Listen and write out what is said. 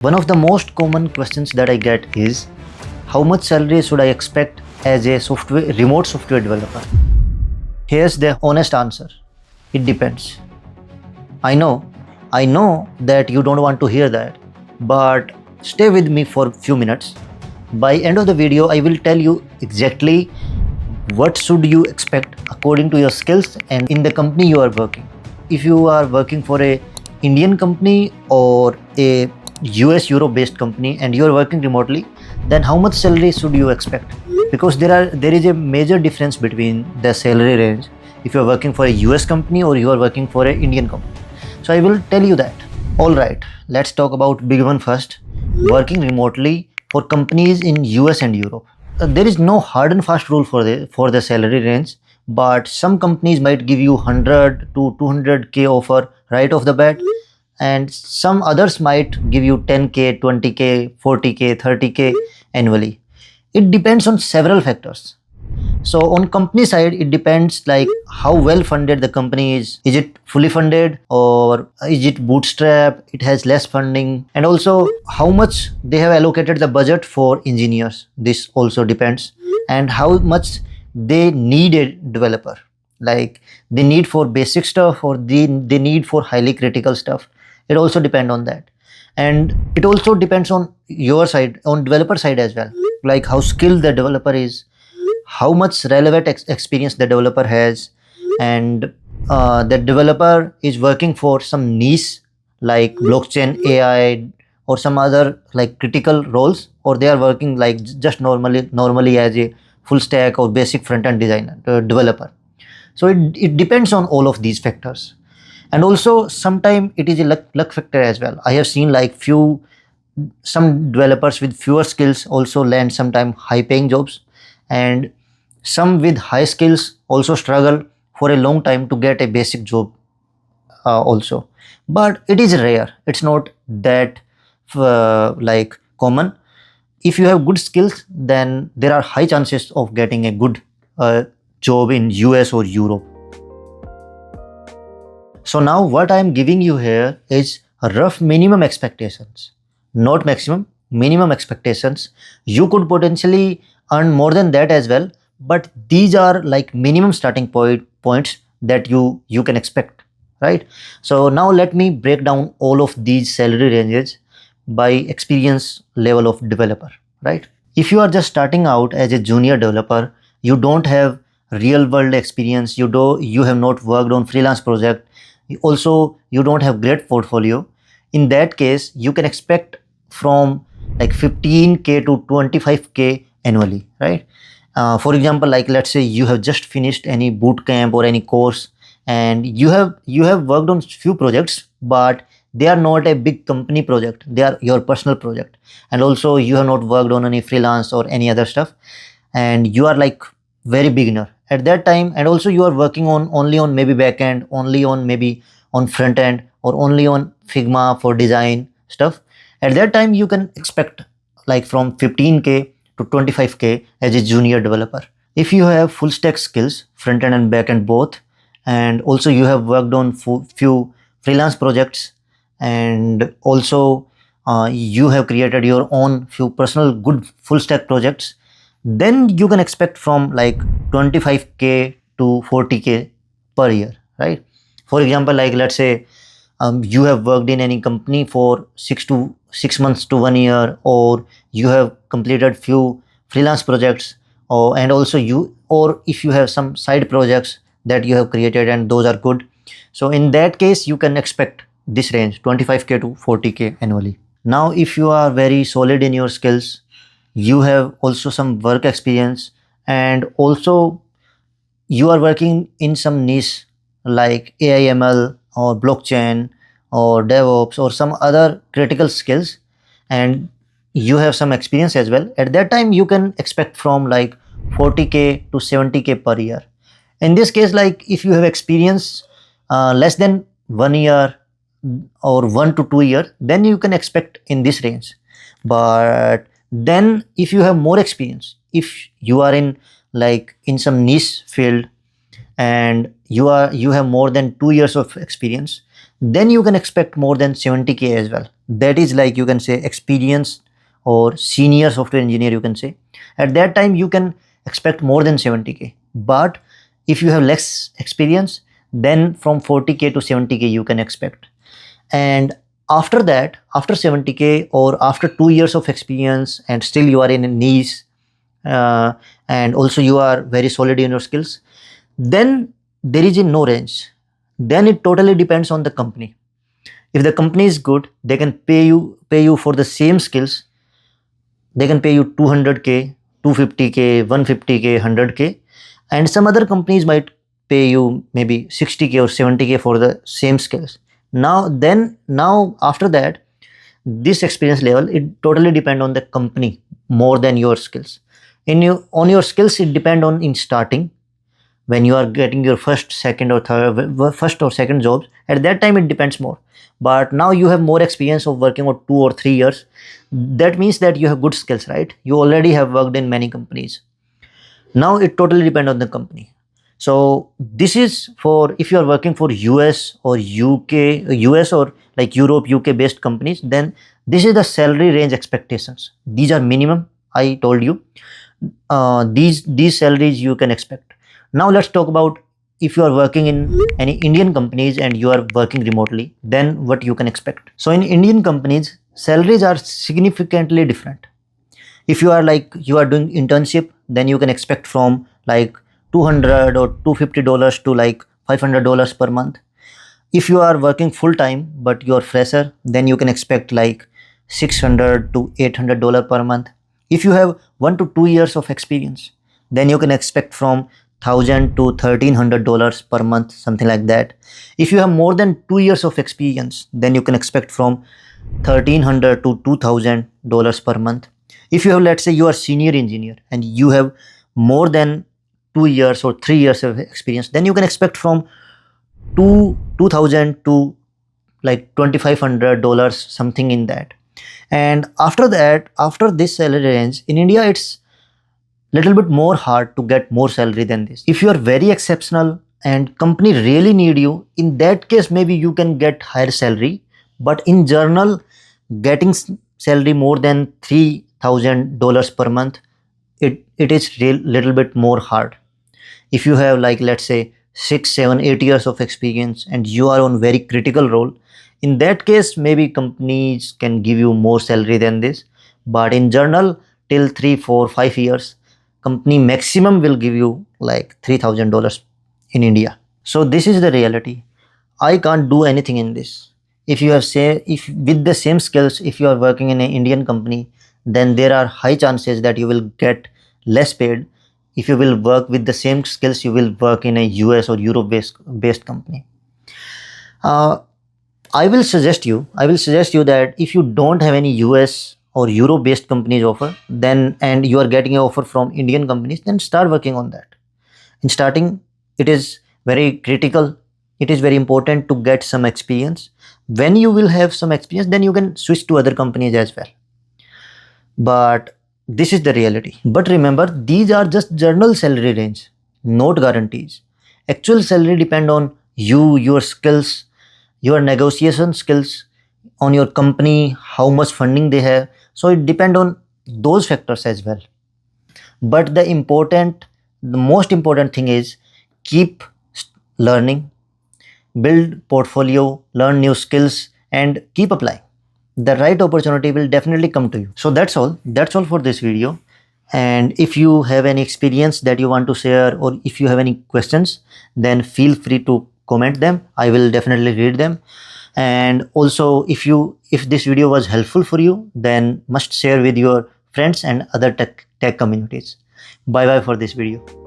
One of the most common questions that I get is how much salary should I expect as a remote software developer? Here's the honest answer. It depends. I know, I know that you don't want to hear that, but stay with me for a few minutes. By end of the video, I will tell you exactly what should you expect according to your skills and in the company you are working. If you are working for a Indian company or a US Europe based company and you are working remotely, then how much salary should you expect? Because there is a major difference between the salary range if you are working for a US company or you are working for an Indian company. So I will tell you that. All right, let's talk about big one first. Working remotely for companies in US and Europe. There is no hard and fast rule for the salary range, but some companies might give you 100 to 200k offer right off the bat, and some others might give you 10k, 20k, 40k, 30k annually. It depends on several factors. So on company side, it depends like how well funded the company is. Is it fully funded or is it bootstrap? It has less funding, and also how much they have allocated the budget for engineers. This also depends, and how much they need a developer. Like they need for basic stuff or they need for highly critical stuff. It also depends on that, and it also depends on your side, on developer side as well. Like how skilled the developer is, how much relevant experience the developer has, and the developer is working for some niche like blockchain, AI, or some other like critical roles, or they are working like just normally as a full stack or basic front end designer developer. So it depends on all of these factors, and also sometimes it is a luck factor as well. I have seen like some developers with fewer skills also land sometime high paying jobs, and some with high skills also struggle for a long time to get a basic job also. But it is rare. It's not that like common. If you have good skills, then there are high chances of getting a good job in US or Europe. So now what I am giving you here is rough minimum expectations, not maximum, minimum expectations. You could potentially earn more than that as well, but these are like minimum starting points that you can expect, right? So now let me break down all of these salary ranges by experience level of developer, right? If you are just starting out as a junior developer, you don't have real world experience, you have not worked on freelance project, also you don't have great portfolio. In that case, you can expect from like 15k to 25k annually, right? For example, like let's say you have just finished any boot camp or any course, and you have worked on few projects, but they are not a big company project, they are your personal project, and also you have not worked on any freelance or any other stuff, and you are like very beginner at that time, and also you are working on only on maybe backend, only on maybe on front end, or only on Figma for design stuff. At that time you can expect like from 15k to 25k as a junior developer. If you have full stack skills, front end and back end both, and also you have worked on few freelance projects, and also you have created your own few personal good full stack projects, then you can expect from like 25k to 40k per year, right? For example, like let's say you have worked in any company for 6 months to 1 year, or you have completed few freelance projects, and also or if you have some side projects that you have created and those are good, so in that case you can expect this range 25k to 40k annually. Now if you are very solid in your skills, you have also some work experience, and also you are working in some niche like AIML or blockchain or DevOps or some other critical skills, and you have some experience as well, at that time you can expect from like 40k to 70k per year. In this case, like if you have experience less than 1 year or 1 to 2 year, then you can expect in this range. But then if you have more experience, if you are in like in some niche field and you have more than 2 years of experience, then you can expect more than 70K as well. That is like, you can say, experienced or senior software engineer, you can say. At that time you can expect more than 70K. But if you have less experience, then from 40K to 70K you can expect. And after that, after 70K or after 2 years of experience and still you are in a niche, uh, and also you are very solid in your skills, then there is a no range. Then it totally depends on the company. If the company is good, they can pay you for the same skills. They can pay you 200K, 250K, 150K, 100K. And some other companies might pay you maybe 60K or 70K for the same skills. Now after that, this experience level, it totally depend on the company more than your skills. On your skills, it depend on in starting, when you are getting your first, second or third, first or second jobs. At that time it depends more. But now you have more experience of working for 2 or 3 years. That means that you have good skills, right? You already have worked in many companies. Now it totally depends on the company. So this is for if you are working for US or US or like Europe, UK based companies, then this is the salary range expectations. These are minimum, I told you. These salaries you can expect. Now let's talk about if you are working in any Indian companies and you are working remotely, then what you can expect. So in Indian companies, salaries are significantly different. If you are like you are doing internship, then you can expect from like 200 or $250 to like $500 per month. If you are working full time but you are fresher, then you can expect like $600 to $800 per month. If you have 1 to 2 years of experience, then you can expect from $1,000 to $1,300 per month, something like that. If you have more than 2 years of experience, then you can expect from $1,300 to $2,000 per month. If you have, let's say you are senior engineer and you have more than 2 years or 3 years of experience, then you can expect from 2000 to like $2,500, something in that. And after that, after this salary range in India, it's little bit more hard to get more salary than this. If you are very exceptional and company really need you, in that case maybe you can get higher salary. But in general, getting salary more than $3,000 per month, it is little bit more hard. If you have like, let's say 6, 7, 8 years of experience and you are on very critical role, in that case maybe companies can give you more salary than this. But in general, till 3, 4, 5 years, company maximum will give you like $3,000 in India. So this is the reality. I can't do anything in this. If you have say, if with the same skills, if you are working in an Indian company, then there are high chances that you will get less paid. If you will work with the same skills, you will work in a US or Europe based company. uh, I will suggest you that if you don't have any US or Europe based companies offer, then and you are getting an offer from Indian companies, then start working on that. In starting, it is very critical, it is very important to get some experience. When you will have some experience, then you can switch to other companies as well. But this is the reality. But remember, these are just general salary range, not guarantees. Actual salary depend on you, your skills, your negotiation skills, on your company, how much funding they have. So it depend on those factors as well. But the most important thing is keep learning, build portfolio, learn new skills, and keep applying. The right opportunity will definitely come to you. So that's all for this video. And if you have any experience that you want to share, or if you have any questions, then feel free to comment them. I will definitely read them. And also, if this video was helpful for you, then must share with your friends and other tech communities. Bye bye for this video.